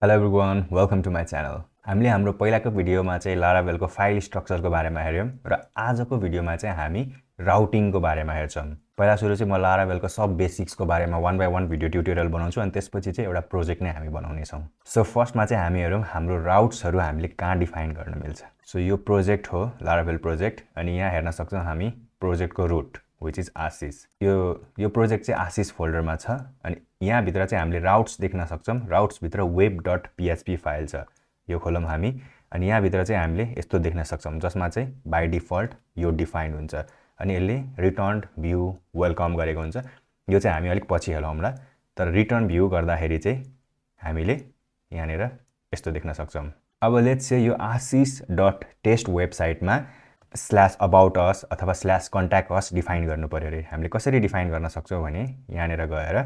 Hello everyone, welcome to my channel. हामीले हाम्रो पहिलाको भिडियोमा चाहिँ Laravel को फाइल स्ट्रक्चरको बारेमा हेर्यौं र आजको भिडियोमा चाहिँ हामी राउटिङको बारेमा हेर्छौं। पहिला सुरु चाहिँ म Laravel को सब बेसिक्सको बारेमा 1 by 1 भिडियो ट्युटोरियल बनाउँछु अनि त्यसपछि चाहिँ एउटा प्रोजेक्ट नै हामी बनाउने छौं। सो फर्स्टमा चाहिँ हामी हेरौं हाम्रो राउट्सहरु हामीले कहाँ डिफाइन गर्न मिल्छ। सो यो प्रोजेक्ट हो Laravel प्रोजेक्ट अनि यहाँ हेर्न सक्छौं हामी प्रोजेक्टको रुट which is आशिष। यो प्रोजेक्ट चाहिँ आशिष फोल्डरमा छ अनि यहाँ भित्र चाहिँ हामीले राउट्स देख्न सक्छौं। राउट्स भित्र web.php फाइल छ। यो खोलौं हामी अनि यहाँ भित्र चाहिँ हामीले यस्तो देख्न सक्छौं जसमा चाहिँ बाइ डिफल्ट यो डिफाइन हुन्छ अनि यसले रिटर्न भ्यू वेलकम गरेको हुन्छ। यो चाहिँ हामी अलिक पछि हेरौँला तर रिटर्न भ्यू गर्दाखेरि चाहिँ हामीले यहाँनेर यस्तो देख्न सक्छौं। अब लेट्स से यो आशिष.टेस्ट वेबसाइटमा /about_us अथवा /contact_us डिफाइन गर्नु पर्यो रे। हामीले कसरी डिफाइन गर्न सक्छौं भने यहाँनेर गएर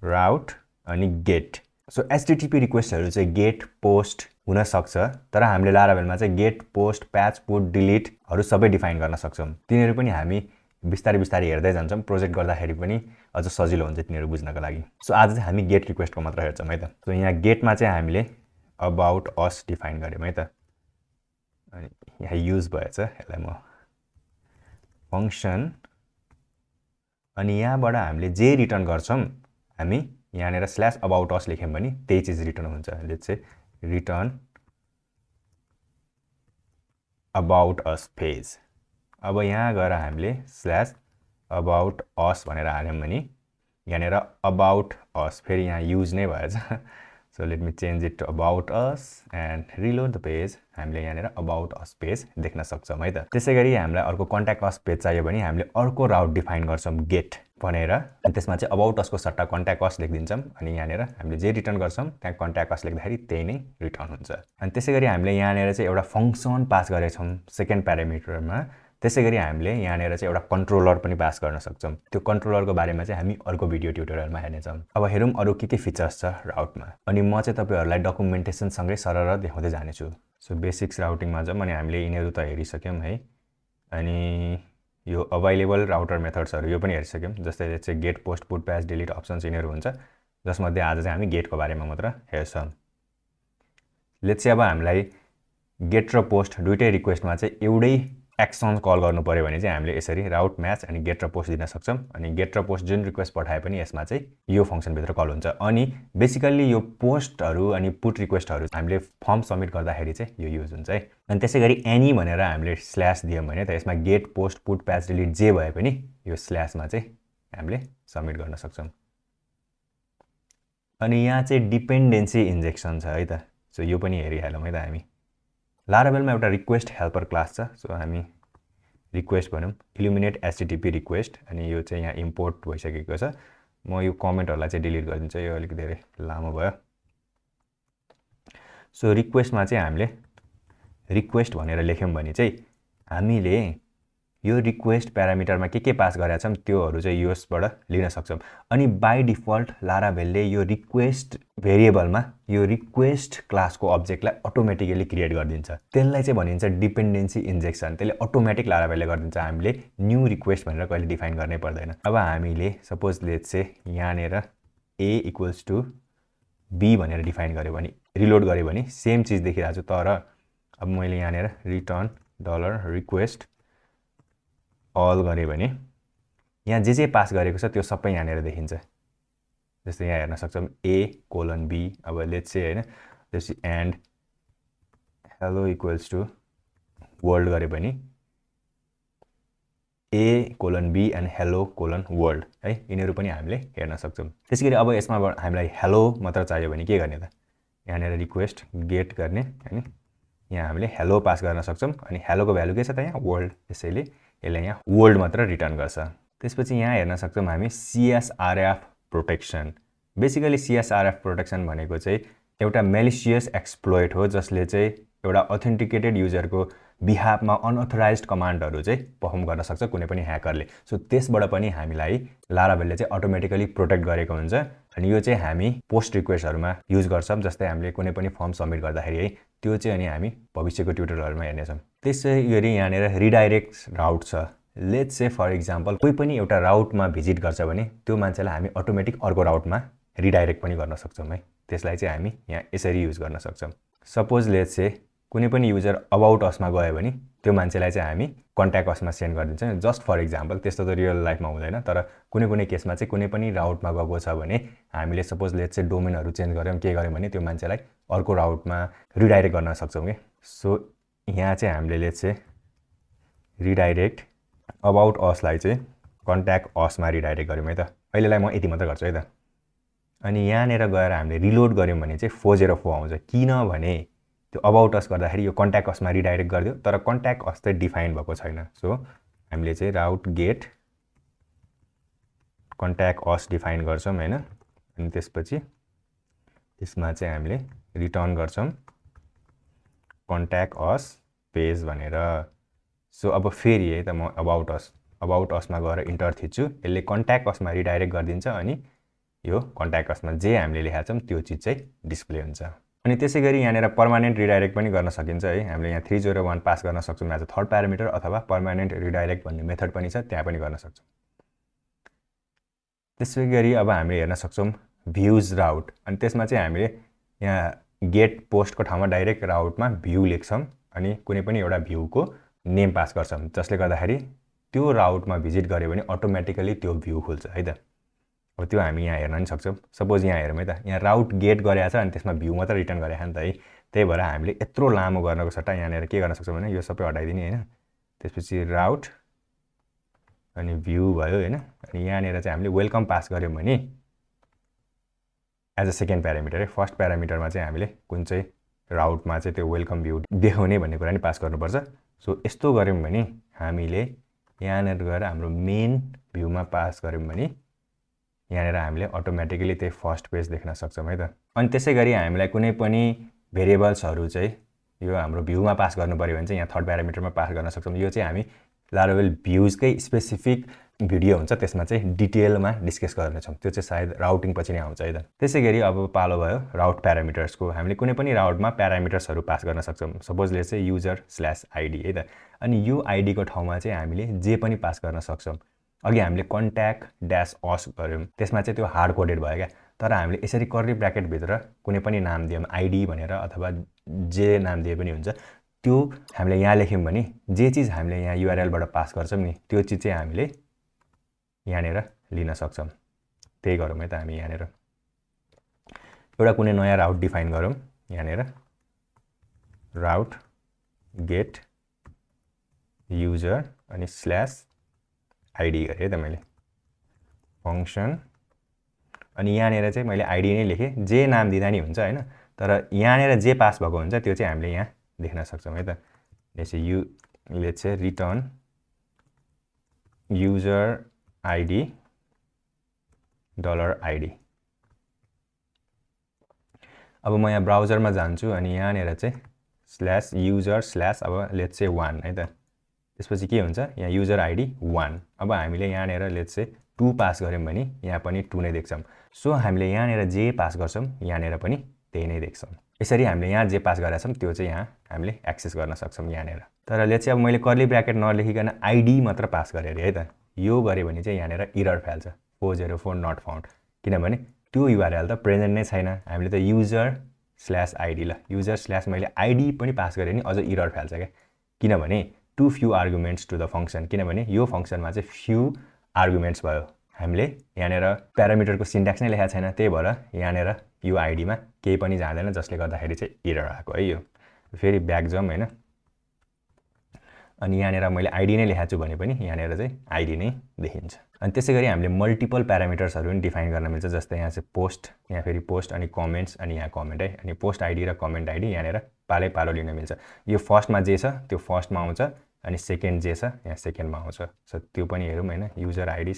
राउट अनि गेट। सो एचटीटीपी रिक्वेस्टहरु चाहिँ गेट पोस्ट हुन सक्छ तर हामीले Laravelमा चाहिँ गेट पोस्ट प्याच पुट डिलिट हरु सबै डिफाइन गर्न सक्छौं। तिनीहरु पनि हामी बिस्तारै बिस्तारै हेर्दै जान्छौं। प्रोजेक्ट गर्दाखेरि पनि अझ सजिलो हुन्छ तिनीहरु बुझ्नको लागि। सो आज चाहिँ हामी गेट रिक्वेस्टको मात्र हेर्छौं है त। सो यहाँ गेटमा चाहिँ हामीले अबाउट अस डिफाइन गर्यौं है त। अनि यहाँ युज भएछ यसलाई म फंक्सन अनि यहाँबाट हामीले जे रिटर्न गर्छौं हामी यहाँनेर /about_us लेख्यौं भने त्यही चीज रिटर्न हुन्छ। Let's say return about us page. अब यहाँ गएर हामीले /about_us भनेर हाल्यौं भने यहाँनेर about us फेरि यहाँ युज नै भएछ। So let me change it to about us and reload the page. हामीले यहाँनेर about us पेज देख्न सक्छौं है त। त्यसैगरी हामीलाई अर्को contact us पेज चाहियो भने हामीले अर्को राउट डिफाइन गर्छौं गेट भनेर अनि त्यसमा चाहिँ about us को सट्टा contact us लेखिदिन्छौं अनि यहाँनेर हामीले जे रिटर्न गर्छौं त्यहाँ contact us लेख्दाखेरि त्यही नै रिटर्न हुन्छ। अनि त्यसैगरी हामीले यहाँनेर चाहिँ एउटा फंक्सन पास गरेछौं सेकेन्ड प्यारामिटरमा। त्यसैगरी हामीले यहाँनेर चाहिँ एउटा कन्ट्रोलर पनि पास गर्न सक्छौं। त्यो कन्ट्रोलरको बारेमा चाहिँ हामी अर्को भिडियो ट्युटोरियलमा हेर्नेछौं। अब हेरौं अरु के फिचर्स छ राउटमा अनि म चाहिँ तपाईहरुलाई डकुमेन्टेसन सँगै सरर देखाउँदै जानेछु। सो बेसिक्स राउटिङमा जाम अनि हामीले यिनीहरु त हेरिसक्यौं है। अनि यो अवेलेबल राउटर मेथड्सहरु यो पनि हेरिसक्यौं जस्तै चाहिँ गेट पोस्ट पुट प्याच डिलिट अप्सन्स यिनीहरु हुन्छ जसमध्ये आज चाहिँ हामी गेटको बारेमा मात्र हेर्छौं। लेट्स से अब हामीलाई गेट र पोस्ट दुईटै रिक्वेस्टमा चाहिँ एउटै एक्सन कल गर्नु पर्यो भने चाहिँ हामीले यसरी राउट म्याच अनि गेट र पोस्ट दिन सक्छौं अनि गेट र पोस्ट जुन रिक्वेस्ट पठाए पनि यसमा चाहिँ यो फंक्सन भित्र कल हुन्छ। अनि बेसिकली यो पोस्टहरु अनि पुट रिक्वेस्टहरु हामीले फर्म सबमिट गर्दाखेरि चाहिँ यो युज हुन्छ है। अनि त्यसैगरी एनी भनेर हामीले स्ल्याश दियौं भने त यसमा गेट पोस्ट पुट प्याच डिलिट जे भए पनि यो स्ल्याशमा चाहिँ हामीले सबमिट गर्न सक्छौं। अनि यहाँ चाहिँ डिपेन्डेन्सी इन्जेक्सन छ है त। सो यो पनि हेरिहालौं है त हामी। Laravelमा एउटा रिक्वेस्ट हेल्पर क्लास छ। सो हामी रिक्वेस्ट भनौं इल्युमिनेट एचटीटीपी रिक्वेस्ट अनि यो चाहिँ यहाँ इम्पोर्ट भइसकेको छ। म यो कमेन्टहरुलाई चाहिँ डिलिट गरिदिन्छु यो अलिक धेरै लामो भयो। सो रिक्वेस्टमा चाहिँ हामीले रिक्वेस्ट भनेर लेख्यौं भने चाहिँ हामीले यो रिक्वेस्ट प्यारामिटरमा के पास गरेका छौं त्योहरु चाहिँ यसबाट लिन सक्छौं। अनि बाइ डिफल्ट Laravelले यो रिक्वेस्ट भेरिएबलमा यो रिक्वेस्ट क्लासको अब्जेक्टलाई अटोमेटिकली क्रिएट गरिदिन्छ। त्यसलाई चाहिँ भनिन्छ डिपेन्डेन्सी इन्जेक्सन। त्यसले अटोमेटिक Laravelले गरिदिन्छ। हामीले न्यू रिक्वेस्ट भनेर कहिले डिफाइन गर्नै पर्दैन। अब हामीले सपोज लेट्स से यहाँनेर a = b भनेर डिफाइन गर्यो भने रिलोड गर्यो भने सेम चीज देखिरहेको छ तर अब मैले यहाँनेर रिटर्न $request all गरे भने यहाँ जे पास गरेको छ त्यो सबै यहाँनेर देखिन्छ। जस्तै यहाँ हेर्न सक्छौं a:b। अब लेट्स से हैन त्यसै एन्ड hello = world गरे भने a:b एन्ड hello:world है यिनीहरु पनि हामीले हेर्न सक्छौं। त्यसैगरी अब यसमा हामीलाई हेलो मात्र चाहियो भने के गर्ने त यहाँनेर रिक्वेस्ट गेट गर्ने हैन यहाँ हामीले हेलो पास गर्न सक्छौं अनि हेलोको भ्यालु के छ त यहाँ वर्ल्ड। त्यसैले यसले यहाँ वर्ल्ड मात्र रिटर्न गर्छ। त्यसपछि यहाँ हेर्न सक्छौं हामी CSRF protection. Basically CSRF protection भनेको चाहिँ एउटा मेलिसियस एक्सप्लोइट हो जसले चाहिँ एउटा अथेन्टिकेटेड युजरको बिहाफमा अनअथराइज्ड कमान्डहरु चाहिँ परफर्म गर्न सक्छ कुनै पनि ह्याकरले। सो त्यसबाट पनि हामीलाई Laravelले चाहिँ अटोमेटिकली प्रोटेक्ट गरेको हुन्छ अनि यो चाहिँ हामी पोस्ट रिक्वेस्टहरुमा युज गर्छौं जस्तै हामीले कुनै पनि फर्म सबमिट गर्दाखेरि है त्यो चाहिँ अनि हामी भविष्यको ट्युटोरियलहरुमा हेर्नेछौं। त्यसैगरी यहाँनेर रिडाइरेक्ट राउट छ। लेट्स से फर एक्जाम्पल कोही पनि एउटा राउटमा भिजिट गर्छ भने त्यो मान्छेलाई हामी अटोमेटिक अर्को राउटमा रिडाइरेक्ट पनि गर्न सक्छौँ है। त्यसलाई चाहिँ हामी यहाँ यसरी युज गर्न सक्छौँ। सपोज लेट्स से कुनै पनि युजर अबाउट असमा गयो भने त्यो मान्छेलाई चाहिँ हामी कन्ट्याक्ट असमा सेन्ड गरिदिन्छौँ। जस्ट फर इक्जाम्पल, त्यस्तो त रियल लाइफमा हुँदैन, तर कुनै कुनै केसमा चाहिँ कुनै पनि राउटमा गएको छ भने हामीले सपोज लेट्स से डोमेनहरू चेन्ज गऱ्यौँ के गऱ्यौँ भने त्यो मान्छेलाई अर्को राउटमा रिडाइरेक्ट गर्न सक्छौँ कि। सो यहाँ चाहिँ हामीले लेट्स से रिडाइरेक्ट अबाउट असलाई चाहिँ कन्ट्याक्ट असमा रिडाइरेक्ट गऱ्यौँ है त। अहिलेलाई म यति मात्र गर्छु है त। अनि यहाँनिर गएर हामीले रिलोड गऱ्यौँ भने चाहिँ 404 आउँछ, किनभने त्यो अबाउट अस गर्दाखेरि यो कन्ट्याक्ट असमा रिडाइरेक्ट गरिदियो, तर कन्ट्याक्ट अस चाहिँ डिफाइन भएको छैन। सो हामीले चाहिँ राउट गेट कन्ट्याक्ट अस डिफाइन गर्छौँ होइन। अनि त्यसपछि त्यसमा चाहिँ हामीले रिटर्न गर्छौँ कन्ट्याक्ट अस पेज भनेर। सो अब फेरि है त म अबाउट असमा गएर इन्टर थिच्छु, यसले कन्ट्याक्ट असमा रिडाइरेक्ट गरिदिन्छ अनि यो कन्ट्याक्ट असमा जे हामीले लेखेका छौँ त्यो चिज चाहिँ डिस्प्ले हुन्छ। अनि त्यसै गरी यहाँनिर पर्मानेन्ट रिडाइरेक्ट पनि गर्न सकिन्छ है। हामीले यहाँ 301 पास गर्न सक्छौँ एज अ थर्ड प्यारामिटर, अथवा पर्मानेन्ट रिडाइरेक्ट भन्ने मेथड पनि छ, त्यहाँ पनि गर्न सक्छौँ। त्यसै गरी अब हामीले हेर्न सक्छौँ भ्युज राउट। अनि त्यसमा चाहिँ हामीले यहाँ गेट पोस्टको ठाउँमा डाइरेक्ट राउटमा भ्यू लेख्छौँ अनि कुनै पनि एउटा भ्यूको नेम पास गर्छौँ, जसले गर्दाखेरि त्यो राउटमा भिजिट गऱ्यो भने अटोमेटिकली त्यो भ्यू खुल्छ है त। अब त्यो हामी यहाँ हेर्न पनि सक्छौँ। सपोज यहाँ हेरौँ है त, यहाँ राउट गेट गरेको छ अनि त्यसमा भ्यू मात्र रिटर्न गरेको छ नि त है। त्यही भएर हामीले यत्रो लामो गर्नको सट्टा यहाँनिर के गर्न सक्छौँ भने यो सबै हटाइदिने होइन। त्यसपछि राउट अनि भ्यू भयो होइन। अनि यहाँनिर चाहिँ हामीले वेलकम पास गऱ्यौँ भने एज अ सेकेन्ड प्यारामिटर है। फर्स्ट प्यारामिटरमा चाहिँ हामीले कुन चाहिँ राउटमा चाहिँ त्यो वेलकम भ्यू देखाउने भन्ने कुरा नि पास गर्नुपर्छ। सो यस्तो गऱ्यौँ भने हामीले यहाँनिर गएर हाम्रो मेन भ्यूमा पास गऱ्यौँ भने यहाँनिर हामीले अटोमेटिकली त्यही फर्स्ट पेज देख्न सक्छौँ है त। अनि त्यसै गरी हामीलाई कुनै पनि भेरिएबल्सहरू चाहिँ यो हाम्रो भ्यूमा पास गर्नु पऱ्यो भने चाहिँ यहाँ थर्ड प्यारामिटरमा पास गर्न सक्छौँ। यो चाहिँ हामी लारावेल भ्युजकै स्पेसिफिक भिडियो हुन्छ, त्यसमा चाहिँ डिटेलमा डिस्कस गर्नेछौँ। त्यो चाहिँ सायद राउटिङ पछि नै आउँछ है त। त्यसै गरी अब पालो भयो राउट प्यारामिटर्सको। हामीले कुनै पनि राउटमा प्यारामिटर्सहरू पास गर्न सक्छौँ। सपोज लेट्स से युजर/आइडी है त। अनि यो आइडीको ठाउँमा चाहिँ हामीले जे पनि पास गर्न सक्छौँ। अघि हामीले कन्ट्याक्ट ड्यास अस गऱ्यौँ, त्यसमा चाहिँ त्यो हार्ड कोडेड भयो क्या। तर हामीले यसरी कर्ली ब्र्याकेटभित्र कुनै पनि नाम दियौँ आइडी भनेर अथवा जे नाम दिए पनि हुन्छ, त्यो हामीले यहाँ लेख्यौँ भने जे चिज हामीले यहाँ युआरएलबाट पास गर्छौँ नि त्यो चिज चाहिँ हामीले यहाँनिर लिन सक्छौँ। त्यही गरौँ है त। हामी यहाँनिर एउटा कुनै नयाँ राउट डिफाइन गरौँ। यहाँनिर राउट गेट युजर अनि /आइडी गरेँ है त मैले फङ्सन। अनि यहाँनिर चाहिँ मैले आइडी नै लेखेँ, जे नाम दिँदा नि हुन्छ होइन। तर यहाँनिर जे पास भएको हुन्छ त्यो चाहिँ हामीले यहाँ देख्न सक्छौँ है त। Let's say return user ID $ID। अब म यहाँ ब्राउजरमा जान्छु अनि यहाँनिर चाहिँ /user/ अब लेट्स से 1 है त। त्यसपछि के हुन्छ यहाँ युजर आइडी 1। अब हामीले यहाँनिर लेट्स से 2 पास गऱ्यौँ भने यहाँ पनि 2 नै देख्छौँ। सो हामीले यहाँनिर जे पास गर्छौँ यहाँनिर पनि त्यही नै देख्छौँ। यसरी हामीले यहाँ जे पास गरेका छौँ त्यो चाहिँ यहाँ हामीले एक्सेस गर्न सक्छौँ यहाँनिर। तर लेट्स से अब मैले कर्ली ब्र्याकेट नलेखिकन आइडी मात्र पास गरेँ अरे है त। यो गरेँ भने चाहिँ यहाँनिर इरर फाल्छ 404 नट फाउन्ड, किनभने त्यो युआरएल त प्रेजेन्ट नै छैन। हामीले त युजर/आइडी ल युजर/ मैले आइडी पनि पास गरेँ नि अझ इरर फाल्छ क्या, किनभने too few arguments to the function. किनभने यो फङ्सनमा चाहिँ फ्यू आर्गुमेन्ट्स भयो, हामीले यहाँनिर प्यारामिटरको सिन्ट्याक्स नै लेखेको छैन। त्यही भएर यहाँनिर यो आइडीमा केही पनि जाँदैन, जसले गर्दाखेरि चाहिँ इरर आएको है। यो फेरि ब्याक जाउँ होइन। अनि यहाँनिर मैले आइडी नै लेखाएको छु भने पनि यहाँनिर चाहिँ आइडी नै देखिन्छ। अनि त्यसै गरी हामीले मल्टिपल प्यारामिटर्सहरू पनि डिफाइन गर्न मिल्छ। जस्तै यहाँ चाहिँ पोस्ट, यहाँ फेरि पोस्ट अनि कमेन्ट्स अनि यहाँ कमेन्ट है। अनि पोस्ट आइडी र कमेन्ट आइडी यहाँनिर पालै पालो लिन मिल्छ। यो फर्स्टमा जे छ त्यो फर्स्टमा आउँछ अनि सेकेन्ड जे छ यहाँ सेकेन्डमा आउँछ। सो त्यो पनि हेरौँ होइन। युजर आइडी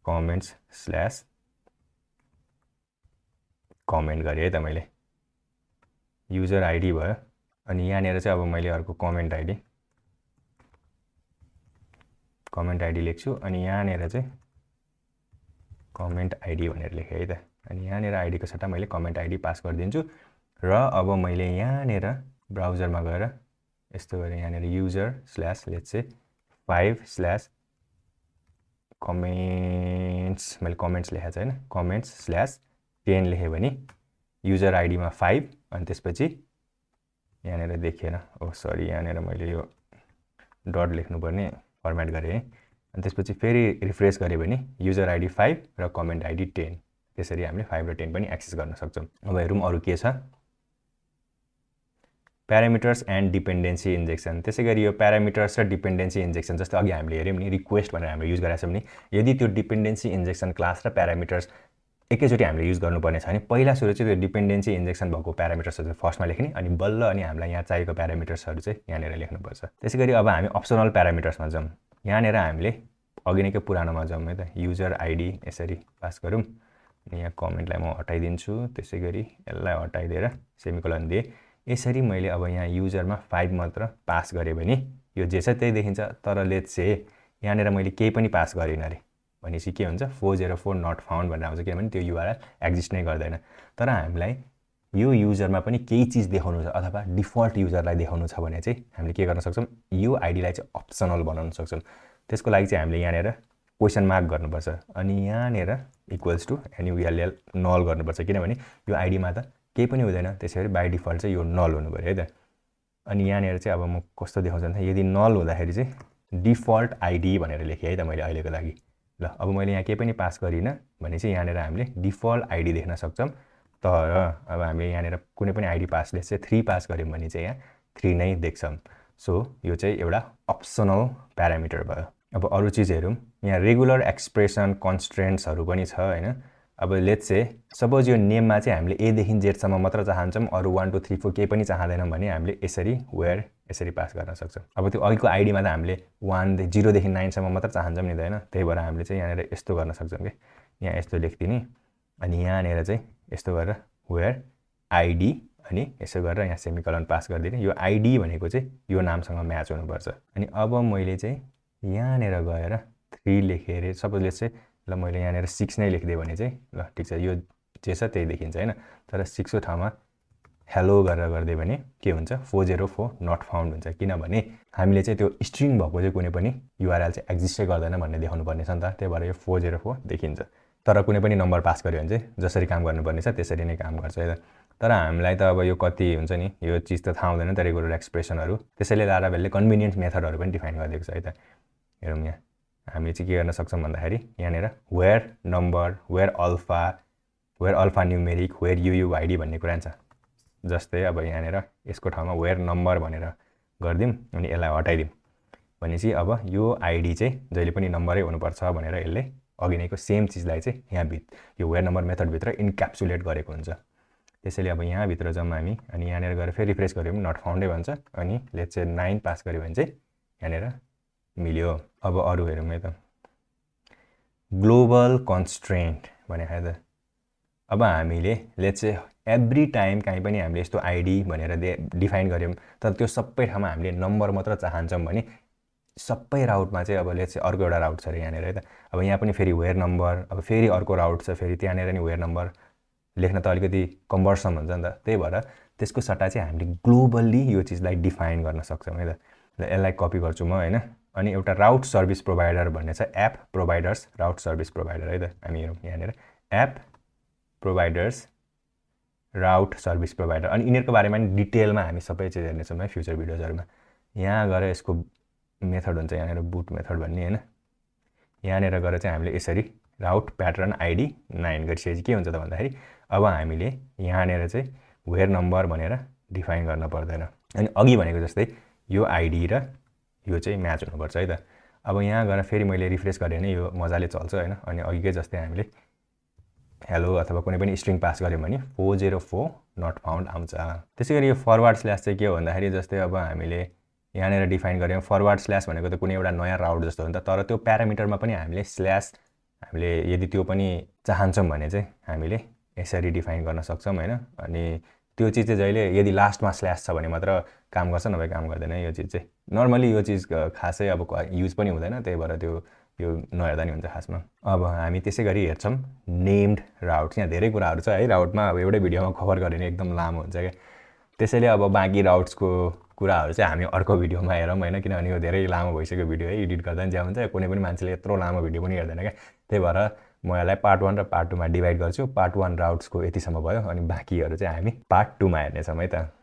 /comments/ कमेन्ट गरेँ है त मैले। युजर आइडी भयो अनि यहाँनिर चाहिँ अब मैले अर्को कमेन्ट आइडी लेख्छु अनि यहाँनिर चाहिँ कमेन्ट आइडी भनेर लेखेँ है त। अनि यहाँनिर आइडीको सट्टा मैले कमेन्ट आइडी पास गरिदिन्छु र अब मैले यहाँनिर ब्राउजरमा गएर यस्तो गरेँ। यहाँनिर युजर/ लेट्स से 5/ कमेन्ट्स मैले कमेन्ट्स लेखेको छ हैन comments/10 लेखे भने युजर आइडीमा 5 अनि त्यसपछि यहाँनेर देखिएन ओ सरी यहाँनेर मैले यो डट लेख्नुपर्ने फर्मेट गरे है अनि त्यसपछि फेरि रिफ्रेश गरे भने युजर आइडी 5 र कमेन्ट आइडी 10 त्यसरी हामीले 5 र 10 पनि एक्सेस गर्न सक्छौं अब हेरौं अरु के छ प्यारामिटर्स एन्ड डिपेन्डेन्सी इन्जेक्सन त्यसैगरी यो प्यारामिटर्स र डिपेन्डेन्सी इन्जेक्सन जस्तो अघि हामीले हेर्यौं नि रिक्वेस्ट भनेर हामीले युज गरेका छौं नि यदि त्यो डिपेन्डेन्सी इन्जेक्सन क्लास र प्यारामिटर्स एकैचोटी हामीले युज गर्नुपर्ने छ भने पहिला सुरु चाहिँ त्यो डिपेन्डेन्सी इन्जेक्सन भएको प्यारामिटर्सहरु फर्स्टमा लेख्ने अनि बल्ल अनि हामीलाई यहाँ चाहिएको प्यारामिटर्सहरु चाहिँ यहाँनेर लेख्नुपर्छ त्यसैगरी अब हामी अप्सनल प्यारामिटर्समा जाउँ यहाँनेर हामीले अघि नैकै पुरानोमा जाउँ है त युजर आइडी यसरी पास गरौँ अनि यहाँ कमेन्टलाई म हटाइदिन्छु त्यसैगरी यसलाई हटाइदिएर सेमिकोलन दिए यसरी मैले अब यहाँ युजरमा 5 मात्र पास गरे भने यो जे छ त्यही देखिन्छ तर लेट्स से यहाँनेर मैले केही पनि पास गरिन रे भनेपछि के हुन्छ 404 नट फाउन्ड भनेर आउँछ किनभने त्यो युआरएल एक्जिस्ट नै गर्दैन तर हामीलाई यो युजरमा पनि केही चीज देखाउनु छ अथवा डिफल्ट युजरलाई देखाउनु छ भने चाहिँ हामीले के गर्न सक्छौं यो आइडीलाई चाहिँ अप्सनल बनाउन सक्छौं त्यसको लागि चाहिँ हामीले यहाँनेर क्वेशन मार्क गर्नुपर्छ अनि यहाँनेर इक्वल्स टु null नल गर्नुपर्छ किनभने यो आइडीमा त केही पनि हुँदैन त्यसैगरी बाइ डिफल्ट चाहिँ यो नल हुनु पर्यो है त अनि यहाँनेर चाहिँ अब म कस्तो देखाउँछु भने यदि नल हुँदाखेरि चाहिँ डिफल्ट आइडी भनेर लेखे है त मैले अहिलेको लागि ल अब मैले यहाँ केही पनि पास गरिन भने चाहिँ यहाँनेर हामीले डिफल्ट आइडी देख्न सक्छौं तर अब हामीले यहाँनेर कुनै पनि आइडी पासले चाहिँ 3 पास गर्यौं भने चाहिँ यहाँ 3 नै देख्छौं सो यो चाहिँ एउटा अप्सनल प्यारामिटर भयो अब अरु चीज हेरौं यहाँ रेगुलर एक्सप्रेसन कन्स्ट्रेन्ट्सहरु पनि छ हैन अब लेट्स से सपोज यो नेममा चाहिँ हामीले a देखि z सम्म मात्र चाहन्छौं अरु 1 2 3 4 केही पनि चाहदैनौं भने हामीले यसरी वेयर यसरी पास गर्न सक्छौं अब त्यो अघिको आइडीमा त हामीले 0 देखि 9 सम्म मात्र चाहन्छौं नि त हैन त्यही भएर हामीले चाहिँ यहाँनेर यस्तो गर्न सक्छौं के यहाँ यस्तो लेख्दिने अनि यहाँनेर चाहिँ यस्तो गरेर वेयर आइडी अनि यसो गरेर यहाँ सेमिकोलन पास गर्दिने यो आइडी भनेको चाहिँ यो नामसँग म्याच हुनुपर्छ अनि अब मैले चाहिँ यहाँनेर गएर 3 लेखेर सपोज लेट्स से ल मैले यहाँनेर 6 नै लेख्दिए भने चाहिँ ल ठीक छ यो जे छ त्यही देखिन्छ हैन तर 6 को ठाउँमा हेलो गरेर गर्दिए भने के हुन्छ 404 नट फाउन्ड हुन्छ किनभने हामीले चाहिँ त्यो स्ट्रिङ भएको चाहिँ कुनै पनि युआरएल चाहिँ एक्जिस्टै गर्दैन भन्ने देखाउनु पर्ने छ नि त त्यही भएर यो 404 देखिन्छ तर कुनै पनि नम्बर पास गर्यो भने चाहिँ जसरी काम गर्नुपर्ने छ त्यसरी नै काम गर्छ है त तर हामीलाई त अब यो कति हुन्छ नि यो चीज त थाहा हुँदैन त रेगुलर एक्सप्रेसनहरु त्यसैले लाराभेलले कन्भिनियन्ट मेथडहरु पनि डिफाइन गरिदिएको छ है त हेरौँ यहाँ हामीले चाहिँ के गर्न सक्छौं भन्दाखेरि यहाँनेर where number where alphanumeric where UUID भन्ने कुरा छ जस्तै अब यहाँनेर यसको ठाउँमा वेयर नम्बर भनेर गर्दिम अनि यसलाई हटाइदिम भनेपछि अब यो आइडी चाहिँ जहिले पनि नम्बरै हुनुपर्छ भनेर यसले अघि नैको सेम चीजलाई चाहिँ यहाँ यो वेयर नम्बर मेथड भित्र इन्क्याप्सुलेट गरेको हुन्छ त्यसैले अब यहाँ भित्र जाउँ हामी अनि यहाँनेर गएर फेरि रिफ्रेश गर्यौं नट फाउन्डै भन्छ अनि लेट्स से 9 पास गर्यो भने चाहिँ यहाँनेर मिल्यो अब अरु हेरौँ है त ग्लोबल कन्स्ट्रेन्ट भने है त अब हामीले लेट्स से एभ्री टाइम कहीँ पनि हामीले यस्तो आइडी भनेर डिफाइन गर्यौं तर त्यो सबै ठाउँमा हामीले नम्बर मात्र चाहन्छौं भने सबै राउटमा चाहिँ अब लेट्स से अर्को एउटा राउट छ रे यहाँनेर है त अब यहाँ पनि फेरि वेयर नम्बर अब फेरि अर्को राउट छ फेरि त्यहाँनेर नि वेयर नम्बर लेख्न त अलिकति कम्बर्सम हुन्छ नि त त्यही भएर त्यसको सट्टा चाहिँ हामीले ग्लोबली यो चीजलाई डिफाइन गर्न सक्छौं है त ल यसलाई कपी गर्छु म हैन अनि एउटा राउट सर्भिस प्रोवाइडर भन्ने छ एप प्रोवाइडर्स राउट सर्भिस प्रोवाइडर है त हामी हेरौँ यहाँनेर एप प्रोवाइडर्स राउट सर्भिस प्रोवाइडर अनि यिनीहरुको बारेमा नि डिटेलमा हामी सबै चीज हेर्ने छौं है फ्युचर भिडियोजहरुमा यहाँ गएर यसको मेथड हुन्छ यहाँनेर बुट मेथड भन्ने हैन यहाँनेर गएर चाहिँ हामीले यसरी राउट प्याटर्न आइडी 9 गरिसकेपछि के हुन्छ त भन्दाखेरि अब हामीले यहाँनेर चाहिँ वेयर नम्बर भनेर डिफाइन गर्न पर्दैन अनि अघि भनेको जस्तै यो आइडी र यो चाहिँ म्याच हुनुपर्छ है त अब यहाँ गएर फेरि मैले रिफ्रेश गरे भने यो मजाले चल्छ हैन अनि अघिकै जस्तै हामीले हेलो अथवा कुनै पनि स्ट्रिङ पास गर्यौं भने 404 नट फाउन्ड आउँछ त्यसैगरी यो फरवर्ड स्ल्याश चाहिँ के हो भन्दाखेरि जस्तै अब हामीले यहाँनेर डिफाइन गर्यौं फरवर्ड स्ल्याश भनेको त कुनै एउटा नयाँ राउट जस्तो हो नि त तर त्यो प्यारामिटरमा पनि हामीले स्ल्याश हामीले यदि त्यो पनि चाहन्छौं भने चाहिँ हामीले यसरी डिफाइन गर्न सक्छौं हैन अनि त्यो चीज चाहिँ जहिले यदि लास्टमा स्ल्याश छ भने मात्र काम गर्छ नभए काम गर्दैन यो चीज चाहिँ नर्मली यो चीज खासै अब युज पनि हुँदैन त्यही भएर त्यो यो नहेर्दा नि हुन्छ खासमा अब हामी त्यसैगरी हेर्छौं नेम्ड राउट्स यहाँ धेरै कुराहरु छ है राउटमा अब एउटै भिडियोमा कभर गर्ने एकदम लामो हुन्छ के त्यसैले अब बाँकी राउट्सको कुराहरू चाहिँ हामी अर्को भिडियोमा हेरौँ होइन, किनभने यो धेरै लामो भइसक्यो भिडियो है, एडिट गर्दा नि ज्यान हुन्छ, कुनै पनि मान्छेले यत्रो लामो भिडियो पनि हेर्दैन क्या। त्यही भएर म यसलाई पार्ट 1 र पार्ट 2 मा डिभाइड गर्छु। पार्ट 1 राउट्सको यतिसम्म भयो, अनि बाँकीहरू चाहिँ हामी पार्ट 2 मा हेर्नेछौँ है त।